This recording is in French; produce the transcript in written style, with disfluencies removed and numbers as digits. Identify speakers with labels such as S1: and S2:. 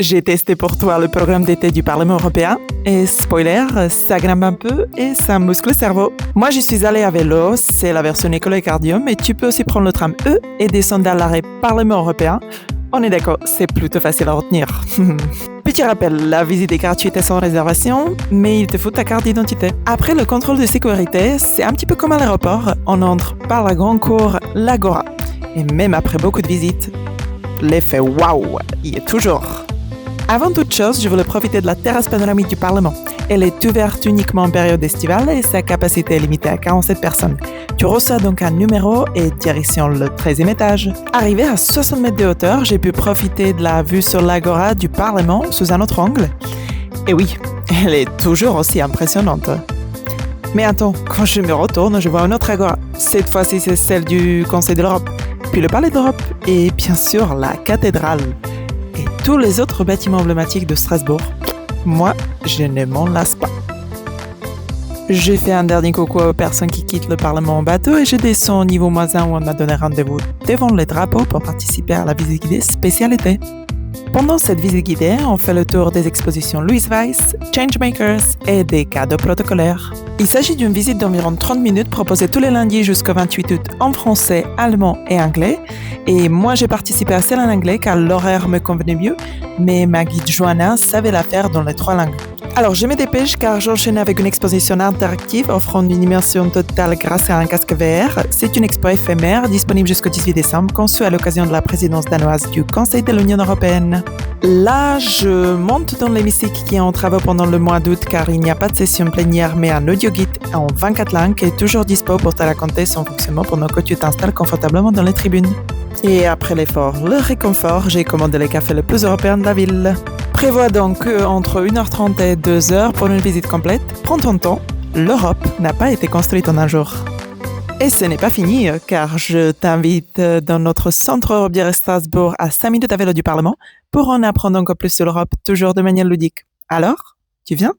S1: J'ai testé pour toi le programme d'été du Parlement européen et spoiler, ça grimpe un peu et ça muscle le cerveau. Moi j'y suis allée à vélo, c'est la version écolo et cardio, mais tu peux aussi prendre le tram E et descendre à l'arrêt Parlement européen. On est d'accord, c'est plutôt facile à retenir. Petit rappel, la visite est gratuite et sans réservation, mais il te faut ta carte d'identité. Après le contrôle de sécurité, c'est un petit peu comme à l'aéroport, on entre par la grande cour, l'Agora. Et même après beaucoup de visites, l'effet waouh, il est toujours. Avant toute chose, je voulais profiter de la terrasse panoramique du Parlement. Elle est ouverte uniquement en période estivale et sa capacité est limitée à 47 personnes. Tu reçois donc un numéro et direction le 13e étage. Arrivé à 60 mètres de hauteur, j'ai pu profiter de la vue sur l'Agora du Parlement sous un autre angle. Et oui, elle est toujours aussi impressionnante. Mais attends, quand je me retourne, je vois une autre Agora. Cette fois-ci, c'est celle du Conseil de l'Europe, puis le Palais d'Europe et bien sûr la cathédrale. Et tous les autres bâtiments emblématiques de Strasbourg. Moi, je ne m'en lasse pas. J'ai fait un dernier coucou aux personnes qui quittent le Parlement en bateau et je descends au niveau moins 1 où on m'a donné rendez-vous devant les drapeaux pour participer à la visite guidée spécialité. Pendant cette visite guidée, on fait le tour des expositions Louis Weiss, Changemakers et des cadeaux protocolaires. Il s'agit d'une visite d'environ 30 minutes proposée tous les lundis jusqu'au 28 août en français, allemand et anglais. Et moi, j'ai participé à celle en anglais car l'horaire me convenait mieux, mais ma guide Joanna savait la faire dans les 3 langues. Alors, je me dépêche car j'enchaîne avec une exposition interactive offrant une immersion totale grâce à un casque VR. C'est une expo éphémère disponible jusqu'au 18 décembre, conçue à l'occasion de la présidence danoise du Conseil de l'Union européenne. Là, je monte dans l'hémicycle qui est en travaux pendant le mois d'août car il n'y a pas de session plénière mais un audio guide en 24 langues est toujours dispo pour te raconter son fonctionnement pendant que tu t'installes confortablement dans les tribunes. Et après l'effort, le réconfort, j'ai commandé le café le plus européen de la ville. Prévois donc entre 1h30 et 2h pour une visite complète. Prends ton temps, l'Europe n'a pas été construite en un jour. Et ce n'est pas fini, car je t'invite dans notre centre européen de Strasbourg à 5 minutes à vélo du Parlement pour en apprendre encore plus sur l'Europe, toujours de manière ludique. Alors, tu viens ?